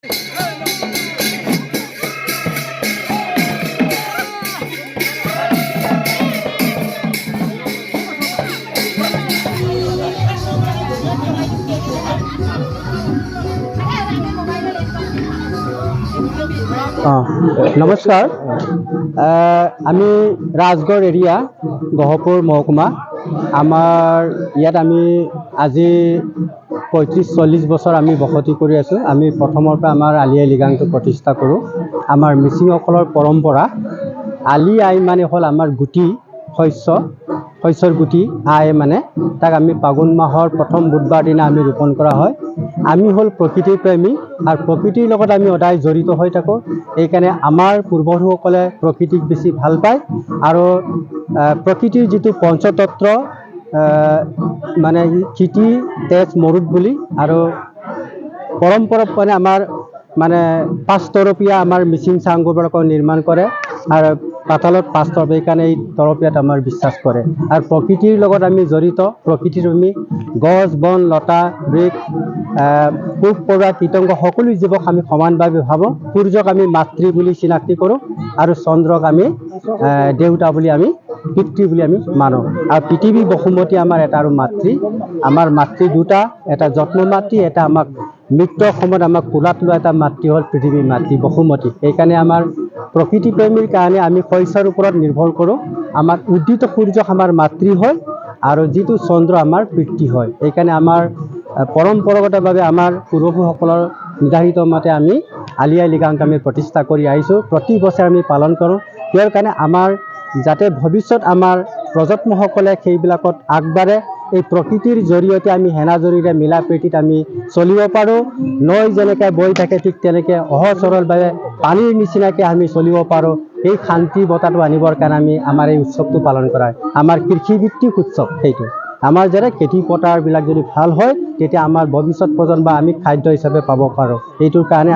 নমস্কাৰ, আমি ৰাজগড় এৰিয়া গহপুৰ মহকুমা। আমাৰ ইয়াত আমি আজি ৩৫-৪০ বছৰ আমি বসতি কৰি আছোঁ। আমি প্ৰথমৰ পৰা আমাৰ আলি আই লৃগাংটো প্ৰতিষ্ঠা কৰোঁ। আমাৰ মিচিংসকলৰ পৰম্পৰা। আলি আই মানে হ'ল আমাৰ গুটি, শস্যৰ গুটি। আই মানে তাক আমি ফাগুন মাহৰ প্ৰথম বুধবাৰ দিনা আমি ৰোপণ কৰা হয়। আমি হ'ল প্ৰকৃতিৰ প্ৰেমী আৰু প্ৰকৃতিৰ লগত আমি সদায় জড়িত হৈ থাকোঁ। এইকাৰণে আমাৰ পূৰ্বপুৰুষসকলে প্ৰকৃতিক বেছি ভাল পায় আৰু প্ৰকৃতিৰ যিটো পঞ্চতত্ত্ব মানে খেতি, তেজ, মৰুত বুলি আৰু পৰম্পৰা মানে আমাৰ মানে 5 তৰপীয়া আমাৰ মিচিং চাংগোবিলাকক নিৰ্মাণ কৰে আৰু পাতালত 5 তৰপীয়া, এইকাৰণে এই তৰপীয়াত আমাৰ বিশ্বাস কৰে। আৰু প্ৰকৃতিৰ লগত আমি জড়িত। প্ৰকৃতিৰ আমি গছ, বন, লতা, বৃক্ষ, পোক, পৰুৱা, কীটংগ সকলো জীৱক আমি সমানভাৱে ভাবোঁ। সূৰ্যক আমি মাতৃ বুলি চিনাক্তি কৰোঁ আৰু চন্দ্ৰক আমি দেউতা বুলি আমি পিতৃ বুলি আমি মানো। আৰু পৃথিৱী বসুমতী আমাৰ এটা আৰু মাতৃ। আমাৰ মাতৃ দুটা, এটা জন্ম মাতৃ, এটা আমাক মৃত্যুৰ সময়ত আমাক কোলাত লোৱা এটা মাতৃ হ'ল পৃথিৱীৰ মাতৃ বসুমতী। সেইকাৰণে আমাৰ প্ৰকৃতি প্ৰেমীৰ কাৰণে আমি শস্যৰ ওপৰত নিৰ্ভৰ কৰোঁ। আমাৰ উদিত সূৰ্যক আমাৰ মাতৃ হয় আৰু যিটো চন্দ্ৰ আমাৰ পিতৃ হয়। সেইকাৰণে আমাৰ পৰম্পৰাগতভাৱে আমাৰ পূৰ্বপুৰুষসকলৰ নিৰ্ধাৰিত মতে আমি আলি আই লৃগাংক আমি প্ৰতিষ্ঠা কৰি আহিছোঁ। প্ৰতি বছৰে আমি পালন কৰোঁ। ইয়াৰ কাৰণে আমাৰ যাতে ভৱিষ্যত আমাৰ প্ৰজন্মসকলে সেইবিলাকত আগবাঢ়ে, এই প্ৰকৃতিৰ জৰিয়তে আমি হেনাজৰিৰে মিলা প্ৰীতিত আমি চলিব পাৰোঁ। নৈ যেনেকৈ বৈ থাকে ঠিক তেনেকৈ সহজ সৰলভাৱে পানীৰ নিচিনাকৈ আমি চলিব পাৰোঁ। এই শান্তি বতাহটো আনিবৰ কাৰণে আমাৰ এই উৎসৱটো পালন কৰা হয়। আমাৰ কৃষিভিত্তিক উৎসৱ সেইটো। আমাৰ যেনে খেতি পথাৰবিলাক যদি ভাল হয়, তেতিয়া আমাৰ ভৱিষ্যত প্ৰজন্ম আমি খাদ্য হিচাপে পাব পাৰোঁ। এইটোৰ কাৰণে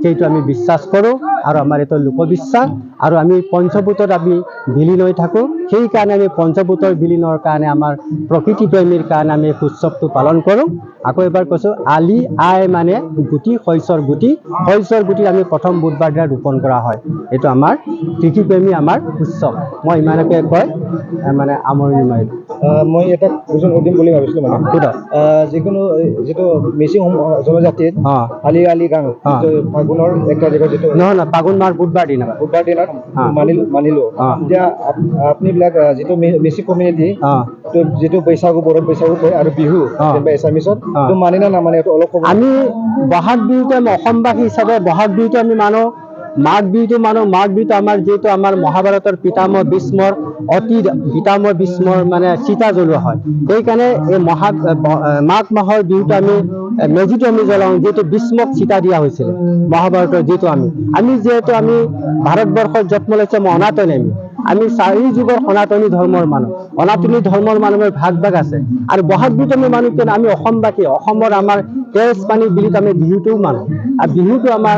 সেইটো আমি বিশ্বাস কৰোঁ আৰু আমাৰ এইটো লোকবিশ্বাস। আৰু আমি পঞ্চভূতত আমি বিলীন হৈ থাকোঁ। সেইকাৰণে আমি পঞ্চভূতৰ বিলীনৰ কাৰণে আমাৰ প্ৰকৃতি প্ৰেমীৰ কাৰণে আমি উৎসৱটো পালন কৰোঁ। আকৌ এবাৰ কৈছোঁ, আলি আই মানে গুটি, শস্যৰ গুটি আমি প্ৰথম বুধবাৰ দিনা ৰোপণ কৰা হয়। এইটো আমাৰ কৃষিপ্ৰেমী আমাৰ উৎসৱ। মই ইমানকে কৈ মানে সামৰণি মাৰিলোঁ। মই এটা কুৱেশ্যন সুধিম বুলি ভাবিছিলোঁ মানে যিকোনো যিটো মিচিং জনজাতিত আলি আই লৃগাং ফাগুনৰ 1 তাৰিখৰ যিটো নহয় ফাগুন মাহৰ বুধবাৰ দিনত মানিলোঁ। এতিয়া আপুনিবিলাক যিটো মিচিং কমিউনিটি যিটো বৈশাগু বড়োত বৈশাগু কয় আৰু বিহু এছামিছত তো মানে না নামানে এইটো অলপ ক'ব। আমি বহাগ বিহুটো আমি অসমবাসী হিচাপে বহাগ বিহুটো আমি মানো। মাঘ বিহুটো মানো। মাঘ বিহুটো আমাৰ যিহেতু আমাৰ মহাভাৰতৰ পিতামহ ভীষ্মৰ অতি পিতামহ ভীষ্মৰ মানে চিতা জ্বলোৱা হয়। সেইকাৰণে এই মাঘ মাহৰ বিহুটো আমি মেজিটো আমি জ্বলাওঁ, যিহেতু ভীষ্মক চিতা দিয়া হৈছিলে মহাভাৰতৰ। যিটো আমি যিহেতু আমি ভাৰতবৰ্ষত জন্ম লৈছে অনাতনী, আমি 4 যুগৰ সনাতনী ধৰ্মৰ মানুহ। সনাতনী ধৰ্মৰ মানুহৰ ভাগ আছে। আৰু বহাগ বিহুটো আমি মানুহ কিয়নো আমি অসমবাসী। অসমৰ আমাৰ তেজ পানী বিলিত আমি বিহুটোও মানো। আৰু বিহুটো আমাৰ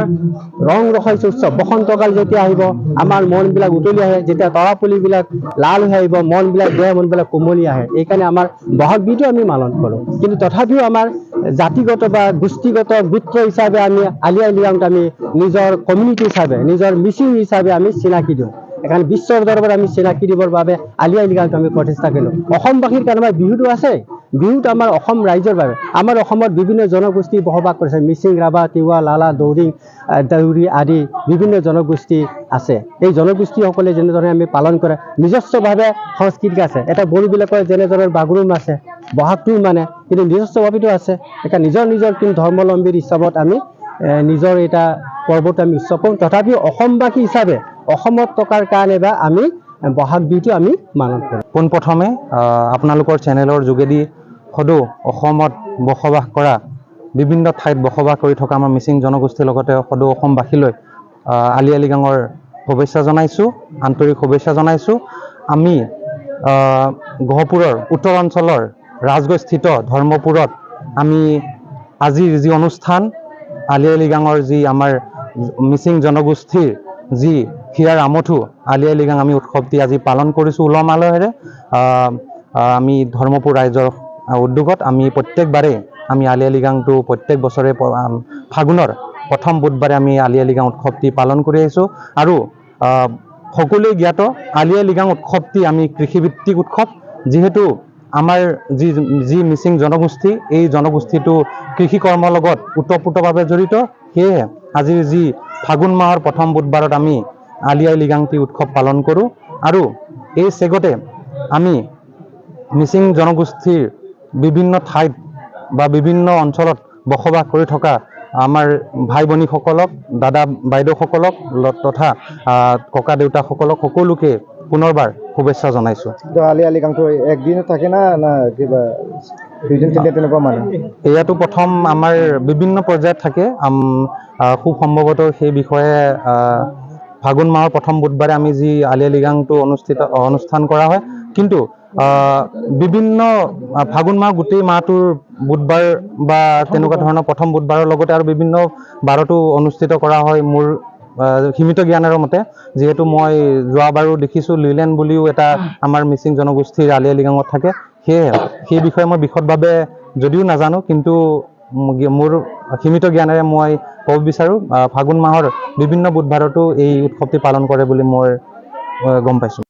ৰং ৰহস্য উৎসৱ। বসন্তকাল যেতিয়া আহিব আমাৰ মনবিলাক উতলি আহে। যেতিয়া তৰাপুলিবিলাক লাল হৈ আহিব, মনবিলাক কোমলি আহে। এইকাৰণে আমাৰ বহাগ বিহুটো আমি পালন কৰোঁ। কিন্তু তথাপিও আমাৰ জাতিগত বা গোষ্ঠীগত গোত্ৰ হিচাপে আমি আলি আই লৃগাংটো আমি নিজৰ কমিউনিটি হিচাপে, নিজৰ মিচিং হিচাপে আমি চিনাকি দিওঁ। সেইকাৰণে বিশ্বৰ দৰবাৰত আমি চিনাকি দিবৰ বাবে আলি আই লৃগাংটো আমি প্ৰতিষ্ঠা কৰিলোঁ। অসমবাসীৰ কাৰণে বিহুটো আছে। বিহুটো আমাৰ অসম ৰাইজৰ বাবে। আমাৰ অসমত বিভিন্ন জনগোষ্ঠী বসবাস কৰিছে। মিচিং, ৰাভা, তিৱা, লালা, দেউৰী আদি বিভিন্ন জনগোষ্ঠী আছে। এই জনগোষ্ঠীসকলে যেনেদৰে আমি পালন কৰে নিজস্বভাৱে সংস্কৃতি আছে। এটা বড়োবিলাকৰ যেনেদৰে বাগৰুম আছে, বহাগটোও মানে, কিন্তু নিজস্বভাৱেতো আছে। এতিয়া নিজৰ কিন্তু ধৰ্মাৱলম্বীৰ হিচাপত আমি নিজৰ এটা পৰ্বত আমি উৎসৱ কৰোঁ। তথাপিও অসমবাসী হিচাপে অসমত থকাৰ কাৰণে বা আমি বহাগ বিহুটো আমি পালন কৰোঁ। পোনপ্ৰথমে আপোনালোকৰ চেনেলৰ যোগেদি সদৌ অসমত বসবাস কৰা বিভিন্ন ঠাইত বসবাস কৰি থকা আমাৰ মিচিং জনগোষ্ঠীৰ লগতে সদৌ অসমবাসীলৈ আলি আই লৃগাঙৰ শুভেচ্ছা জনাইছোঁ, আন্তৰিক শুভেচ্ছা জনাইছোঁ। আমি গহপুৰৰ উত্তৰ অঞ্চলৰ ৰাজগড়স্থিত ধৰ্মপুৰত আমি আজিৰ যি অনুষ্ঠান আলি আই লৃগাঙৰ যি আমাৰ মিচিং জনগোষ্ঠীৰ যি হিয়াৰ আমঠু আলি আই লৃগাং আমি উৎসৱটি আজি পালন কৰিছোঁ উলহ মালহেৰে। আমি ধৰ্মপুৰ ৰাইজৰ উদ্যোগত আমি প্ৰত্যেকবাৰে আমি আলি আই লৃগাংটো প্ৰত্যেক বছৰে ফাগুনৰ প্ৰথম বুধবাৰে আমি আলি আই লৃগাং উৎসৱটি পালন কৰি আহিছোঁ। আৰু সকলোৱে জ্ঞাত আলি আই লৃগাং উৎসৱটি আমি কৃষিভিত্তিক উৎসৱ, যিহেতু আমাৰ যি মিচিং জনগোষ্ঠী, এই জনগোষ্ঠীটো কৃষি কৰ্মৰ লগত ওতঃপ্ৰোতভাৱে জড়িত। সেয়েহে আজিৰ যি ফাগুন মাহৰ প্ৰথম বুধবাৰত আমি আলি আই লৃগাংটি উৎসৱ পালন কৰোঁ। আৰু এই চেগতে আমি মিচিং জনগোষ্ঠীৰ বিভিন্ন ঠাইত বা বিভিন্ন অঞ্চলত বসবাস কৰি থকা আমাৰ ভাই ভনীসকলক, দাদা বাইদেউসকলক তথা ককা দেউতাসকলক সকলোকে পুনৰবাৰ শুভেচ্ছা জনাইছোঁ। তো আলি আই লৃগাংটো একদিন থাকে না কিবা দুইদিন তিনিদিন তেনেকুৱা মানে? এয়াতো প্ৰথম আমাৰ বিভিন্ন পৰ্যায়ত থাকে। খুব সম্ভৱতঃ সেই বিষয়ে ফাগুন মাহৰ প্ৰথম বুধবাৰে আমি যি আলি আই লৃগাংটো অনুষ্ঠান কৰা হয়, কিন্তু বিভিন্ন ফাগুন মাহ গোটেই মাহটোৰ বুধবাৰ বা তেনেকুৱা ধৰণৰ প্ৰথম বুধবাৰৰ লগতে আৰু বিভিন্ন বাৰতো অনুষ্ঠিত কৰা হয় মোৰ সীমিত জ্ঞানেৰে মতে। যিহেতু মই যোৱাবাৰো দেখিছোঁ লিলেণ্ড বুলিও এটা আমাৰ মিচিং জনগোষ্ঠীৰ আলি আই লৃগাঙত থাকে। সেয়ে সেই বিষয়ে মই বিশদভাৱে যদিও নাজানো, কিন্তু মোৰ সীমিত জ্ঞানেৰে মই ক'ব বিচাৰোঁ ফাগুন মাহৰ বিভিন্ন বুধবাৰতো এই উৎসৱটি পালন কৰে বুলি মই গম পাইছোঁ।